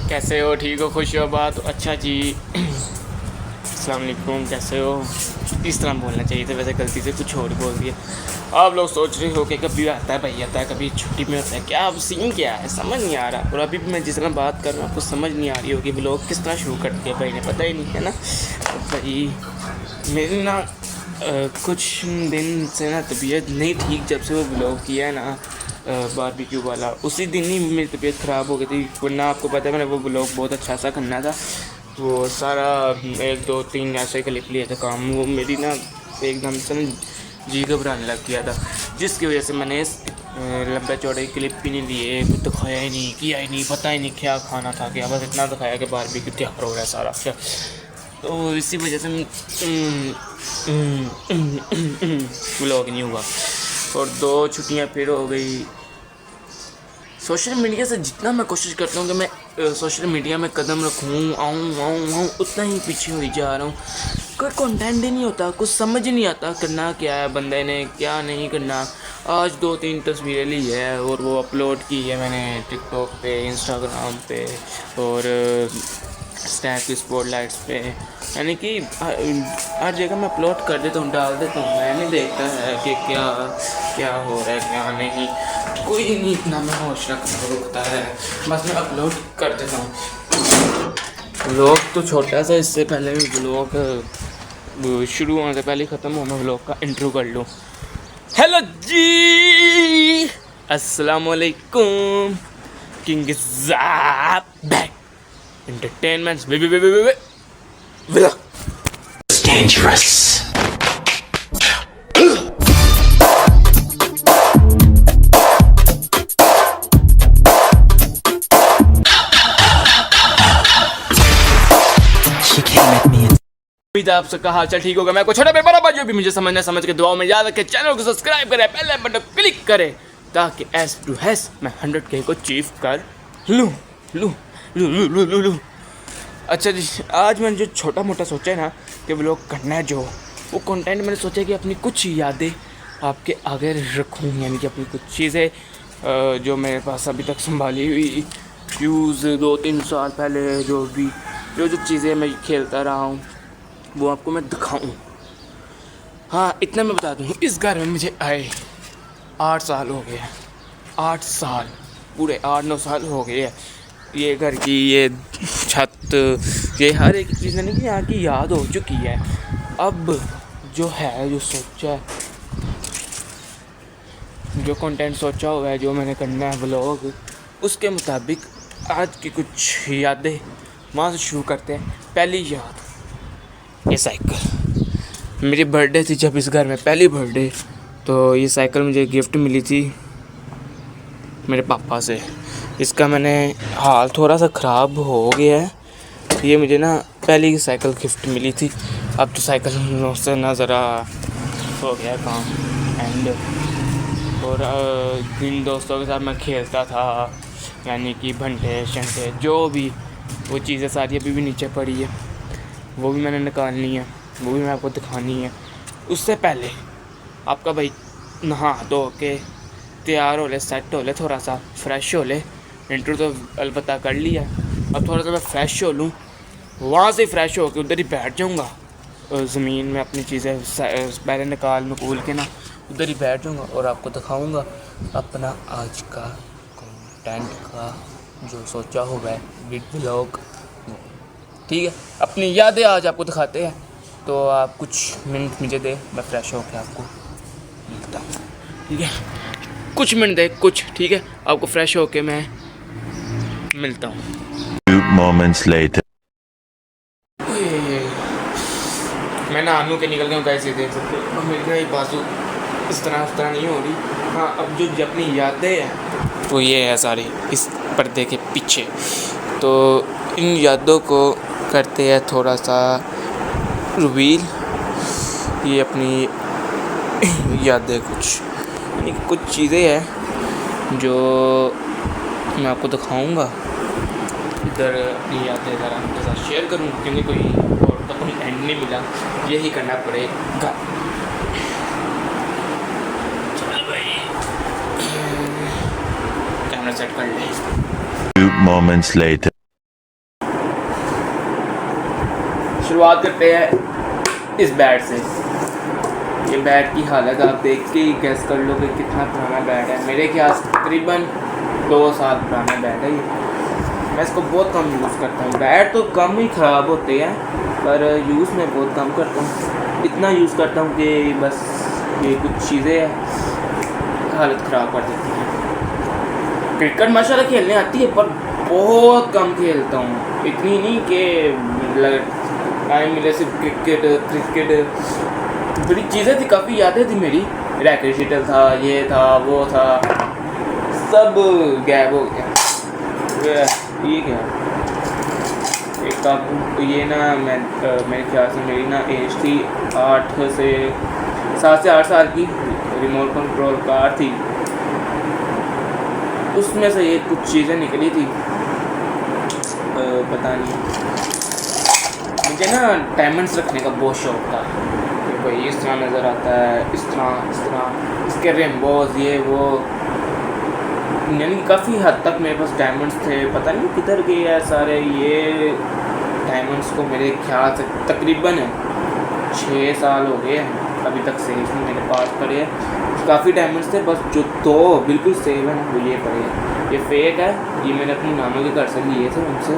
कैसे हो? ठीक हो? खुश हो? बात अच्छा जी। अस्सलाम वालेकुम, कैसे हो? इस तरह बोलना चाहिए था, वैसे गलती से कुछ और बोल दिया। आप लोग सोच रहे हो कि कभी आता है भाई, आता है कभी छुट्टी में होता है, क्या अब सीन क्या है समझ नहीं आ रहा। और अभी भी मैं जिस तरह बात कर रहा हूँ आपको समझ नहीं आ रही होगी ब्लॉग किस तरह शुरू कर दिया भाई ने, पता ही नहीं है ना। तो भाई मेरी ना कुछ दिन से ना तबीयत नहीं ठीक, जब से वो ब्लॉग किया है ना बारबेक्यू वाला, उसी दिन ही मेरी तबीयत ख़राब हो गई थी। वरना आपको पता है मैंने वो ब्लॉग बहुत अच्छा सा करना था, वो सारा 1 2 3 ऐसे क्लिप लिए थे काम, वो मेरी ना एकदम से ना जी घबराने लग गया था, जिसकी वजह से मैंने लंबे चौड़े क्लिप भी नहीं लिए, कुछ दिखाया ही नहीं, किया ही नहीं, पता ही नहीं क्या खाना था क्या, बस इतना दिखाया कि बारबेक्यू तैयार हो रहा है सारा क्या। तो इसी वजह से व्लॉग नहीं हुआ। और 2 छुट्टियां फिर हो गई। सोशल मीडिया से जितना मैं कोशिश करता हूँ कि मैं सोशल मीडिया में कदम रखूँ, आऊँ उतना ही पीछे हो जा रहा हूँ। कोई कंटेंट ही नहीं होता, कुछ समझ ही नहीं आता करना क्या है बंदे ने, क्या नहीं करना। आज 2 3 तस्वीरें ली है और वो अपलोड की है मैंने टिकटॉक पे, इंस्टाग्राम पे और स्नैप की स्पॉटलाइट्स पे, यानी कि हर जगह मैं अपलोड कर देता हूँ, डाल देता हूँ। मैं नहीं देखता है कि क्या क्या हो रहा है क्या नहीं, कोई नहीं इतना मैं होश रखता है, बस मैं अपलोड कर देता हूँ। व्लॉग तो छोटा सा, इससे पहले व्लॉग शुरू होने से पहले ख़त्म हो, मैं व्लॉग का इंट्रो कर लूँ। हेलो जी, अस्सलाम वालेकुम, king back entertainments vlog dangerous। आप सबका हाल चाल ठीक होगा। मैं कुछ छोटा पेपर बड़ा जो भी मुझे समझना समझ के दुआओं में याद रखे, चैनल को सब्सक्राइब करें, पहले बटन क्लिक करें ताकि एस टू हैस मैं 100K को अचीव कर लूँ लूँ लूँ लूँ लूँ लूँ लूँ। अच्छा जी, आज मैंने जो छोटा मोटा सोचा है ना कि व्लॉग करना है, जो वो कंटेंट मैंने सोचा कि अपनी कुछ यादें आपके आगे रखूँ, यानी कि अपनी कुछ चीज़ें जो मेरे पास अभी तक संभाली हुई यूज़ 2 3 साल पहले जो चीज़ें मैं खेलता रहा हूँ वो आपको मैं दिखाऊं। हाँ इतना मैं बता दूँ, इस घर में मुझे आए 8 साल हो गए हैं, 8 साल पूरे 8 9 साल हो गए हैं। ये घर की ये छत, ये हर एक चीज़ नहीं कि यहाँ की याद हो चुकी है। अब जो है, जो सोचा है, जो कंटेंट सोचा हुआ है, जो मैंने करना है व्लॉग, उसके मुताबिक आज की कुछ यादें वहाँ से शुरू करते हैं। पहली याद, ये साइकिल, मेरी बर्थडे थी जब इस घर में, पहली बर्थडे, तो ये साइकिल मुझे गिफ्ट मिली थी मेरे पापा से। इसका मैंने हाल थोड़ा सा ख़राब हो गया है, ये मुझे ना पहली साइकिल गिफ्ट मिली थी। अब तो साइकिल से ना ज़रा हो गया काम एंड। और जिन दोस्तों के साथ मैं खेलता था, यानी कि भंटे शंटे जो भी, वो चीज़ें सारी अभी भी नीचे पड़ी है, वो भी मैंने निकालनी है, वो भी मैं आपको दिखानी है। उससे पहले आपका भाई नहा धो के तैयार हो ले, सेट हो ले, थोड़ा सा फ्रेश हो ले। इंट्रो तो अलबत्ता कर लिया, अब थोड़ा सा मैं फ्रेश हो लूँ, वहाँ से फ्रेश हो के उधर ही बैठ जाऊँगा ज़मीन में, अपनी चीज़ें पहले निकाल के ना उधर ही बैठ जाऊँगा और आपको दिखाऊँगा अपना आज का कंटेंट का जो सोचा हुआ है व्लॉग। ठीक है, अपनी यादें आज आपको दिखाते हैं, तो आप कुछ मिनट मुझे दे, मैं फ्रेश होकर आपको मिलता हूँ। ठीक है, कुछ मिनट दे कुछ, ठीक है, आपको फ्रेश होकर मैं मिलता हूँ। 2 moments later. मैं नहानू के निकल गया हूँ, कैसे देख सकते हो मेरी बाजू इस तरह नहीं हो रही। हाँ, अब जो अपनी यादें हैं तो ये है सारी इस पर्दे के पीछे। तो इन यादों को करते हैं थोड़ा सा रिवील, ये अपनी यादें कुछ चीज़ें हैं जो मैं आपको दिखाऊंगा। इधर अपनी यादें ज़रा आपके साथ शेयर करूँ, क्योंकि कोई और तो कोई एंड नहीं मिला, यही करना पड़ेगा। चल भाई, कैमरा सेट कर ले। 2 moments later. शुरुआत करते हैं इस बैट से। ये बैट की हालत आप देख के ही गैस कर लो कि कितना पुराना बैट है। मेरे ख्याल से तकरीबन 2 साल पुराना बैट है ये। मैं इसको बहुत कम यूज़ करता हूँ। बैट तो कम ही ख़राब होते हैं पर यूज़ मैं बहुत कम करता हूँ। इतना यूज़ करता हूँ कि बस ये कुछ चीज़ें हालत ख़राब कर देती हैं। क्रिकेट माशाल्लाह खेलने आती है पर बहुत कम खेलता हूँ। इतनी नहीं कि टाइम मिले सिर्फ क्रिकेट बड़ी चीज़ें थी, काफ़ी यादें थी मेरी। रैकेट शीटर था, ये था, वो था, सब गैब हो गया। ठीक है एक अब ये ना मेरे ख्याल से मेरी ना एज थी 7 से 8 साल की। रिमोट कंट्रोल कार थी, उसमें से ये कुछ चीज़ें निकली थी। पता नहीं, मुझे ना डायमंड्स रखने का बहुत शौक़ था। कोई इस तरह नज़र आता है, इस तरह इसके रेनबोज ये वो, यानी काफ़ी हद तक मेरे पास डायमंड्स थे। पता नहीं किधर गए हैं सारे ये डायमंड्स को। मेरे ख्याल से तकरीबन 6 साल हो गए हैं अभी तक सेव में मेरे पास पड़े हैं। काफ़ी डायमंड्स थे, बस जो 2 बिल्कुल सेव हैं वो ये पड़े हैं। ये फेक है, ये मैंने अपनी नानों के घर से लिए थे, उनसे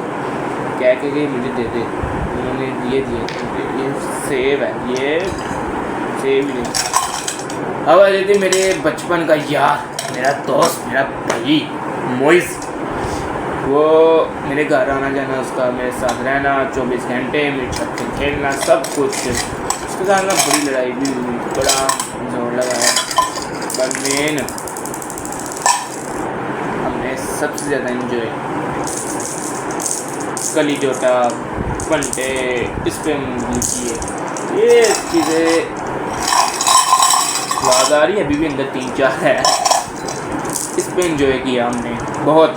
कह के मुझे दे दे, उन्होंने ये दिए। ये सेव है, ये सेव ही नहीं। अब आ जाती मेरे बचपन का यार, मेरा दोस्त, मेरा भाई मोइस। वो मेरे घर आना जाना, उसका मेरे साथ रहना 24 घंटे, मेरे छत पे खेलना, सब कुछ। उसके साथ ना बड़ी लड़ाई भी हुई, बड़ा जोर लगाया, पर मेन हमने सबसे ज़्यादा इंजॉय कली जोटा पंटे इस पे किए। ये चीज़ें याद आ रही है, अभी भी अंदर 3-4 है। इस पे इंजॉय किया हमने बहुत।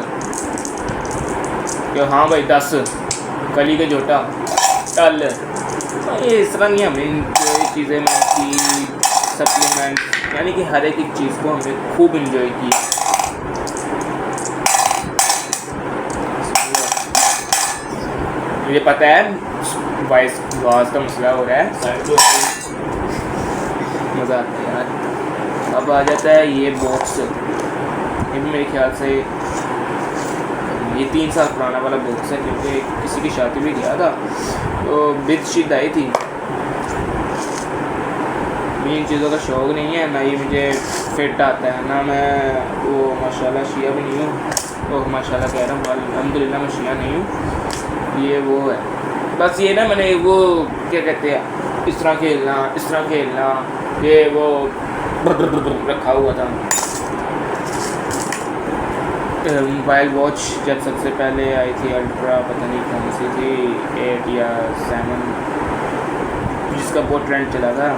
हाँ भाई 10 कली के जोटा टल, ये इस तरह नहीं हमने इंजॉय चीज़ें में की। सप्लीमेंट यानी कि हर एक चीज़ को हमने खूब इंजॉय किया। मुझे पता है वॉइस का मसला हो रहा है, मज़ा आता है यार। अब आ जाता है ये बॉक्स। ये भी मेरे ख्याल से ये 3 साल पुराना वाला बॉक्स है, क्योंकि किसी की शादी में गया था तो बिद शीद आई थी। मुझे इन चीज़ों का शौक़ नहीं है, ना ये मुझे फिट आता है, ना मैं वो माशाल्लाह शिया भी नहीं हूँ। तो माशाल्लाह कह रहा हूँ, अल्हम्दुलिल्लाह मैं शिया नहीं हूँ। ये वो है बस, ये ना मैंने वो क्या कहते हैं, इस तरह खेलना ये वो रखा हुआ था। मोबाइल वॉच जब सबसे पहले आई थी, अल्ट्रा पता नहीं कौन सी थी, 8 या 7, जिसका बहुत ट्रेंड चला था,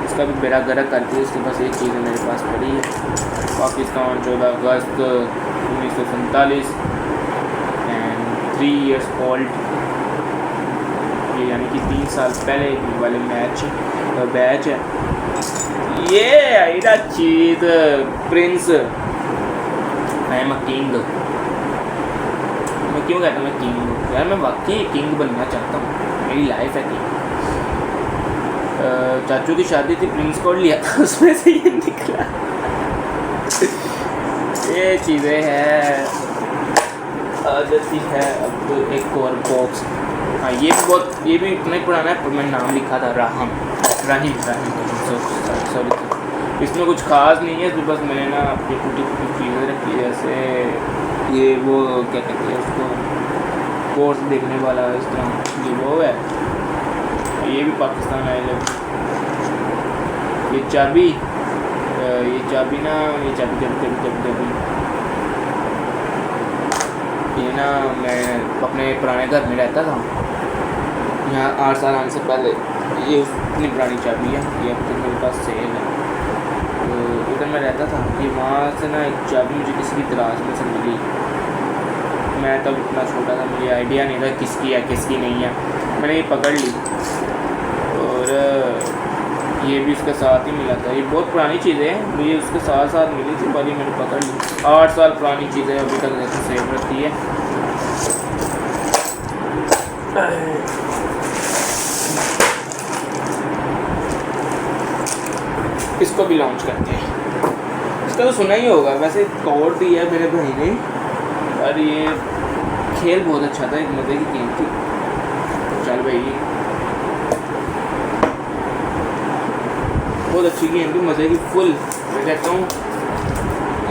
उसका भी बेड़ा गर्क करती है। उसके पास एक चीज़ मेरे पास पड़ी है, पाकिस्तान 14 अगस्त 1947 एंड 3 years old। ये यानी कि 3 साल पहले वाले बैच है। ये आईडा चीज़ prince, I am a king. मैं क्यों कहता हूँ मैं किंग हूँ यार, मैं वाकई किंग बनना चाहता हूँ, मेरी लाइफ है किंग। चाचू की शादी थी, प्रिंस कोड लिया था, उसमें से ये निकला। ये चीज़ें हैं आदती है। अब एक और बॉक्स, हाँ ये भी इतना ही पुराना है, पर मैंने नाम लिखा था राहिम सॉरी। इसमें कुछ ख़ास नहीं है, इसमें बस मैंने ना अपनी टूटी चीज़ें रखी, जैसे ये वो क्या कहते हैं उसको, कोर्स देखने वाला, इस तरह ये वो है। ये भी पाकिस्तान आए जब ये चाबी ना, ये चाबी ये ना, मैं अपने पुराने घर में रहता था, यहाँ 8 साल आने से पहले। ये इतनी पुरानी चाबी है, ये अब तक मेरे पास सेल है। तो उधर मैं रहता था, ये वहाँ से ना एक चाबी मुझे किसी की तलाश में से मिली। मैं तब इतना छोटा था, मुझे आइडिया नहीं था किसकी है किसकी नहीं है। मैंने ये पकड़ ली और ये भी उसके साथ ही मिला था। ये बहुत पुरानी चीज़ें हैं, मुझे उसके साथ मिली थी, पर ये मैंने पकड़ ली। 8 साल पुरानी चीज़ें अभी तक सेव रहती है। इसको भी लॉन्च करते हैं। इसका तो सुना ही होगा, वैसे कोड दी है मेरे भाई ने, और ये खेल बहुत अच्छा था, एक मज़े की गेम थी। चल भाई बहुत अच्छी गेम थी, मज़े की फुल। मैं कहता हूँ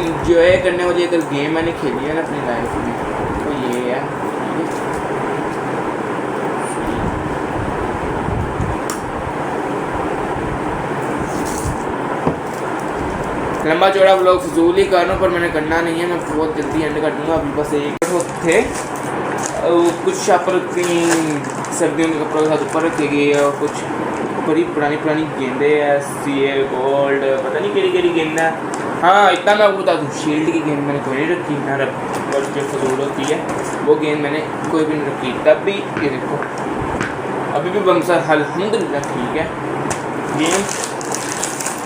इंजॉय करने वाली अगर गेम मैंने खेली है ना अपनी लाइफ में तो ये है। लंबा चौड़ा व्लॉग फजूल ही कर रहा हूँ, पर मैंने करना नहीं है, मैं बहुत जल्दी एंड कर दूँगा। अभी बस एक थे कुछ शापर सर्दियों के कपड़ों के साथ ऊपर रखे गए और कुछ बड़ी पुरानी गेंदे है, CA गोल्ड, पता नहीं केड़ी गेंद है। हाँ इतना मैं आपको बता दूँ, शील्ड की गेंद मैंने कोई नहीं रखी ना, और जो फजूल होती है वो गेंद मैंने कोई भी नहीं रखी। तब भी ये देखो अभी भी बमसर अल्हम्दुलिल्लाह ठीक है। गेम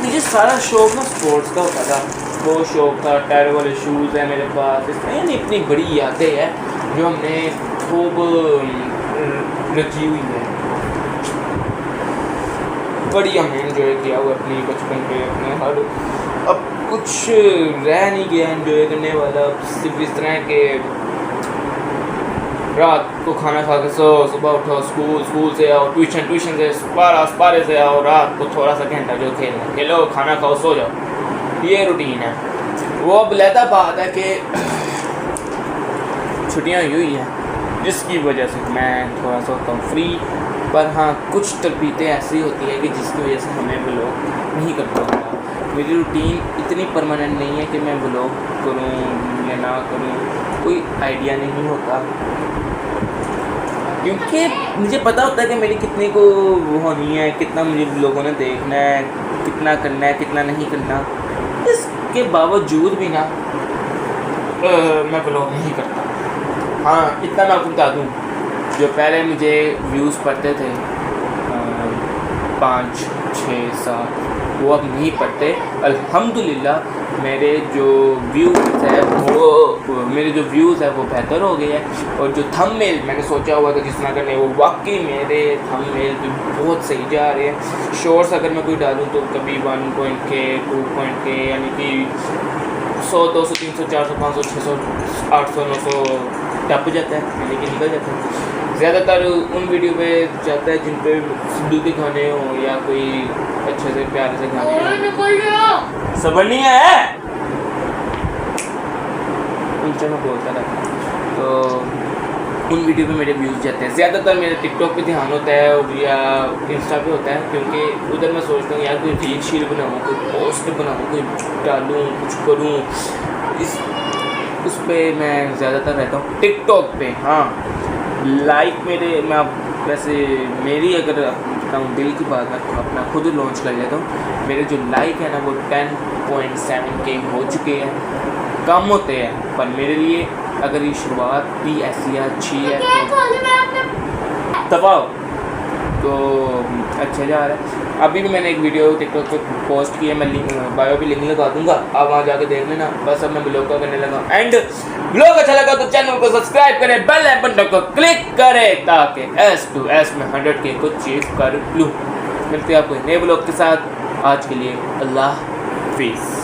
मुझे सारा शौक ना स्पोर्ट्स का होता था, वो शौक था। टायर वाले शूज़ है मेरे पास, इसमें इतनी बड़ी यादें हैं जो हमने खूब रची हुई है, बड़ी हमने इन्जॉय किया हुआ अपनी बचपन पे अपने हर। अब कुछ रह नहीं गया इन्जॉय करने वाला, सिर्फ इस तरह के रात को खाना खा के सो, सुबह उठो स्कूल से आओ, ट्यूशन से पारे से आओ, रात को थोड़ा सा घंटा जो खेलो, खाना खाओ, सो जाओ, ये रूटीन है। वो अब लहदा बात है कि छुट्टियाँ हुई हैं जिसकी वजह से मैं थोड़ा सा होता हूँ फ्री, पर हाँ कुछ तरबीतें ऐसी होती है कि जिसकी वजह से हमें ब्लॉग नहीं कर पाऊँगा। मेरी रूटीन इतनी परमानेंट नहीं है कि मैं ब्लॉग करूँ या ना करूँ, कोई आइडिया नहीं होता, क्योंकि मुझे पता होता है कि मेरी कितनी को होनी है, कितना मुझे लोगों ने देखना है, कितना करना है, कितना नहीं करना। इसके बावजूद भी ना मैं ब्लॉग नहीं करता। हाँ इतना मैं आपको बता दूँ, जो पहले मुझे व्यूज़ पड़ते थे 5, 6, 7, वो अब नहीं पड़ते अल्हम्दुलिल्लाह। मेरे जो व्यूज़ है वो बेहतर हो गए हैं, और जो थंबनेल मैंने सोचा हुआ था जिस तरह करने, वो वाकई मेरे थंबनेल भी बहुत सही जा रहे हैं। शॉर्ट्स अगर मैं कोई डालूँ तो कभी 1.K 2.K यानी कि 100, 200, 300, 400, 500, 600, 800, 900 टप जाता है, यानी कि निकल जाता है। ज़्यादातर उन वीडियो पे जाता है जिन पे सिद्धू के गाने हो या कोई अच्छे से प्यारे से गाने हो। सबर नहीं है उनसे मैं बोलता रहता, तो उन वीडियो पे मेरे व्यूज़ जाते हैं। ज़्यादातर मेरे टिकटॉक पे ध्यान होता है या इंस्टा पे होता है, क्योंकि उधर मैं सोचता हूँ यार कोई रील शील बनाऊँ, कोई पोस्ट बनाऊँ, कोई डालूँ, कुछ करूँ, उस पर मैं ज़्यादातर रहता हूँ टिकटॉक पे। हाँ लाइक मेरे, मैं वैसे मेरी अगर बताऊँ दिल की बात, मैं अपना खुद लॉन्च कर लेता हूँ। मेरे जो लाइक है ना वो 10.7K हो चुके हैं, कम होते हैं, पर मेरे लिए अगर ये शुरुआत भी ऐसी है, अच्छी है तो दबाओ तो अच्छा जा रहा है। अभी भी मैंने एक वीडियो टिकटॉक पे पोस्ट की है, मैं बायो भी लिंक लगा दूंगा, आप वहाँ जाके देख लेना। बस अब मैं ब्लॉग का करने लगा, एंड ब्लॉग अच्छा लगा तो चैनल को सब्सक्राइब करें, बेल आइकन को क्लिक करें ताकि S2S में 100K को अचीव कर लूँ। मिलते हैं आपको नए ब्लॉग के साथ, आज के लिए अल्लाह हाफिज़।